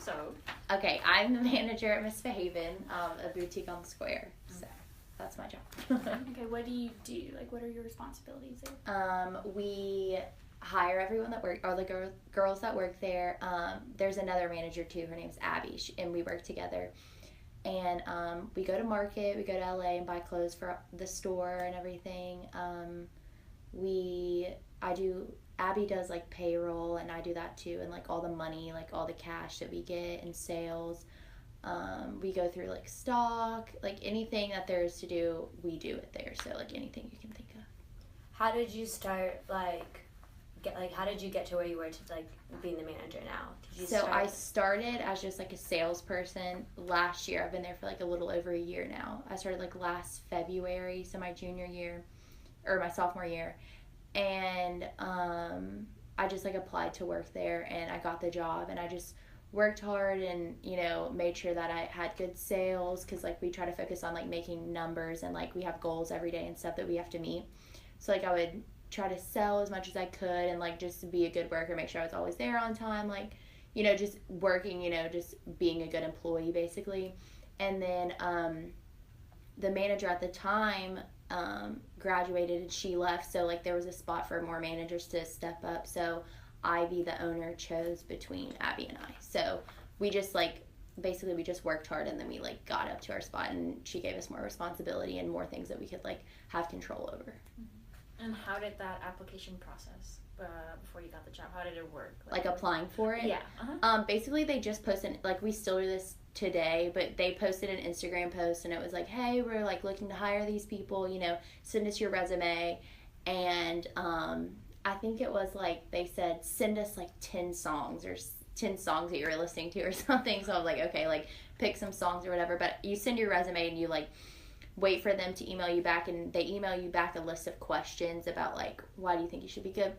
So. Okay, I'm the manager at Miss Fahaven, a boutique on the square. So that's my job. Okay, what do you do? Like, what are your responsibilities there? We hire everyone that work, or the girls that work there. There's another manager too. Her name's Abby, and we work together. And we go to market. We go to LA and buy clothes for the store and everything. Abby does like payroll, and I do that too, and like all the money, like all the cash that we get and sales. We go through like stock, like anything that there is to do, we do it there. So like anything you can think of. How did you start how did you get to where you were to like being the manager now? I started as just like a salesperson last year. I've been there for like a little over a year now. I started like last February, so my junior year or my sophomore year. And I just like applied to work there, and I got the job, and I just worked hard and, you know, made sure that I had good sales, because like we try to focus on like making numbers, and like we have goals every day and stuff that we have to meet. So like I would try to sell as much as I could, and like just be a good worker, make sure I was always there on time, like, you know, just working, you know, just being a good employee basically. And then the manager at the time graduated, and she left, so like there was a spot for more managers to step up. So Ivy, the owner, chose between Abby and I. So we just like basically we just worked hard, and then we like got up to our spot, and she gave us more responsibility and more things that we could like have control over. And how did that application process before you got the job? How did it work? Like applying for it? Yeah. Basically they just posted, like we still do this today, but they posted an Instagram post, and it was like, hey, we're like looking to hire these people, you know, send us your resume. And I think it was like they said send us like 10 songs that you were listening to or something. So I was like, okay, like pick some songs or whatever. But you send your resume, and you like wait for them to email you back, and they email you back a list of questions about like, why do you think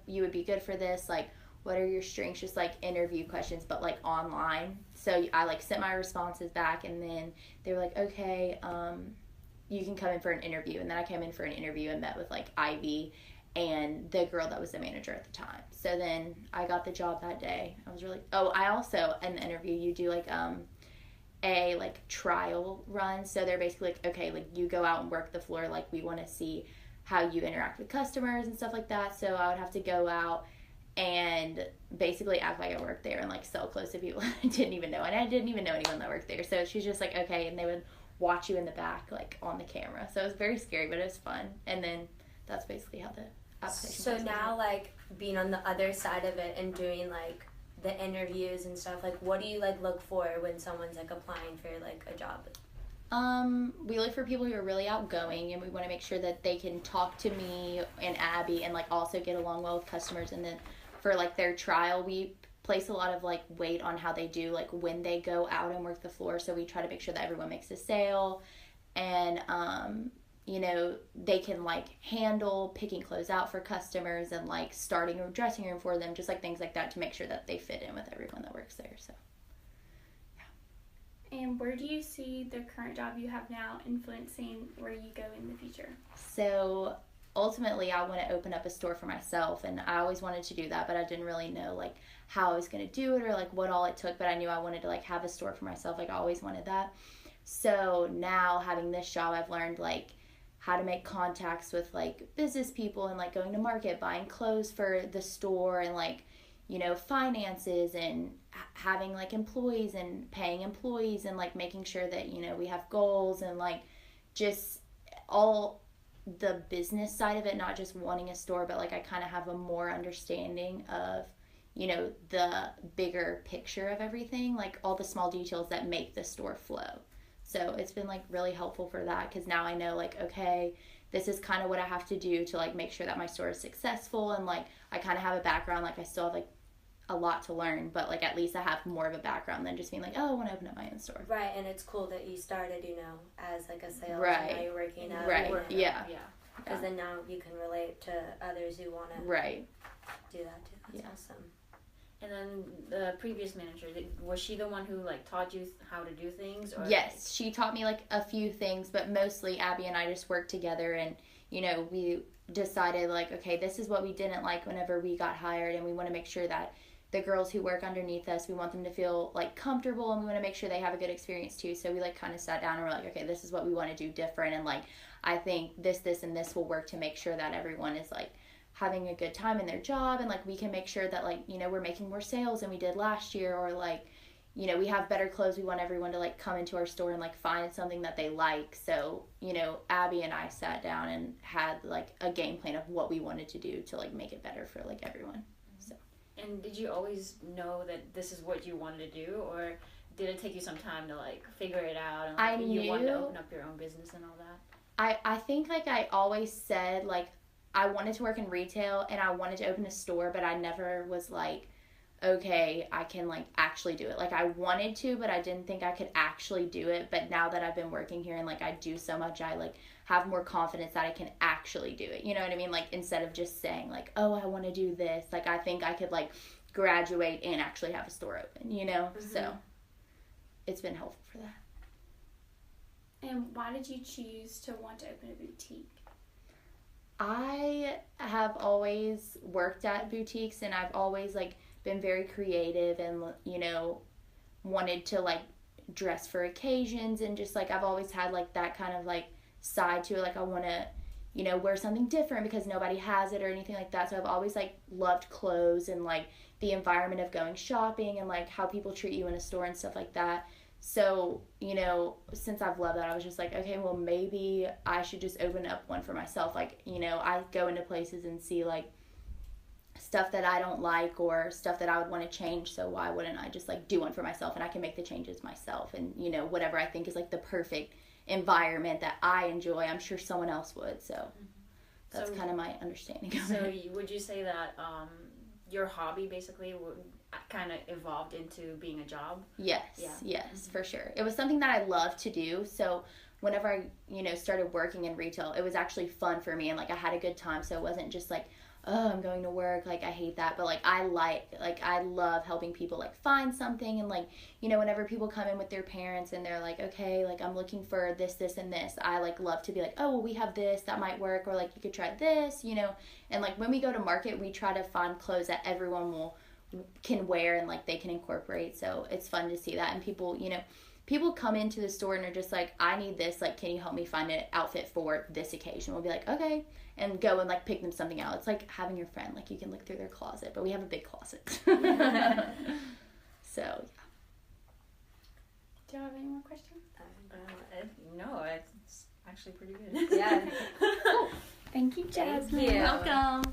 you would be good for this, like what are your strengths, just like interview questions, but like online. So I like sent my responses back, and then they were like, okay, you can come in for an interview. And then I came in for an interview and met with like Ivy and the girl that was the manager at the time. So then I got the job that day. I also, in the interview, you do like a like trial run. So they're basically like, okay, like you go out and work the floor, like we want to see how you interact with customers and stuff like that. So I would have to go out and basically act like I worked there and like sell clothes to people I didn't even know, and I didn't even know anyone that worked there. So she's just like, okay, and they would watch you in the back like on the camera. So it was very scary, but it was fun. And then that's basically how the application So now like being on the other side of it and doing like the interviews and stuff, like what do you like look for when someone's like applying for like a job? We look for people who are really outgoing, and we want to make sure that they can talk to me and Abby and like also get along well with customers. And then for like their trial, we place a lot of like weight on how they do like when they go out and work the floor. So we try to make sure that everyone makes a sale, and you know, they can like handle picking clothes out for customers and like starting a dressing room for them, just like things like that to make sure that they fit in with everyone that works there. So yeah. And where do you see the current job you have now influencing where you go in the future? So ultimately I want to open up a store for myself, and I always wanted to do that, but I didn't really know like how I was going to do it or like what all it took, but I knew I wanted to like have a store for myself. Like I always wanted that. So now having this job, I've learned like how to make contacts with like business people, and like going to market, buying clothes for the store, and like, you know, finances, and having like employees and paying employees, and like making sure that, you know, we have goals, and like just all the business side of it, not just wanting a store, but like I kind of have a more understanding of, you know, the bigger picture of everything, like all the small details that make the store flow. So it's been like really helpful for that, because now I know like, okay, this is kind of what I have to do to like make sure that my store is successful. And like I kind of have a background, like I still have like a lot to learn, but like at least I have more of a background than just being like, oh, I want to open up my own store. Right, and it's cool that you started, you know, as like a sales, right, and now you're working out. Right, yeah. Because then now you can relate to others who want to do that too. That's awesome. And then the previous manager, was she the one who like taught you how to do things? Or yes, she taught me like a few things, but mostly Abby and I just worked together, and, you know, we decided like, okay, this is what we didn't like whenever we got hired, and we want to make sure that the girls who work underneath us, we want them to feel like comfortable, and we want to make sure they have a good experience too. So we like kind of sat down and we're like, okay, this is what we want to do different, and like I think this and this will work to make sure that everyone is like having a good time in their job, and like we can make sure that like, you know, we're making more sales than we did last year, or like, you know, we have better clothes. We want everyone to like come into our store and like find something that they like. So, you know, Abby and I sat down and had like a game plan of what we wanted to do to like make it better for like everyone. So. And did you always know that this is what you wanted to do, or did it take you some time to like figure it out, and like, you wanted to open up your own business and all that? I think like I always said like I wanted to work in retail and I wanted to open a store, but I never was like, okay, I can like actually do it. Like I wanted to, but I didn't think I could actually do it. But now that I've been working here and like I do so much, I like have more confidence that I can actually do it. You know what I mean? Like instead of just saying like, oh, I want to do this, like I think I could like graduate and actually have a store open, you know? Mm-hmm. So it's been helpful for that. And why did you choose to want to open a boutique? I have always worked at boutiques, and I've always like been very creative and, you know, wanted to like dress for occasions, and just like I've always had like that kind of like side to it. Like I want to, you know, wear something different because nobody has it or anything like that. So I've always like loved clothes and like the environment of going shopping and like how people treat you in a store and stuff like that. So, you know, since I've loved that, I was just like, okay, well, maybe I should just open up one for myself. Like, you know, I go into places and see, like, stuff that I don't like or stuff that I would want to change. So why wouldn't I just, like, do one for myself, and I can make the changes myself. And, you know, whatever I think is, like, the perfect environment that I enjoy, I'm sure someone else would. So that's kind of my understanding of it. So would you say that your hobby basically kind of evolved into being a job? Yes, yes, for sure. It was something that I loved to do. So whenever I, you know, started working in retail, it was actually fun for me, and like I had a good time. So it wasn't just like, oh, I'm going to work, like I hate that. But like I love helping people like find something, and like, you know, whenever people come in with their parents and they're like, okay, like I'm looking for this and this, I like love to be like, oh, well, we have this that might work, or like you could try this, you know. And like when we go to market, we try to find clothes that everyone can wear and like they can incorporate. So it's fun to see that. And people, you know, people come into the store and are just like, I need this, like can you help me find an outfit for this occasion? We'll be like, okay, and go and like pick them something out. It's like having your friend, like you can look through their closet, but we have a big closet. So yeah. Do you have any more questions? No, it's actually pretty good. Yeah. Thank you, Jasmine. Thank you. Welcome.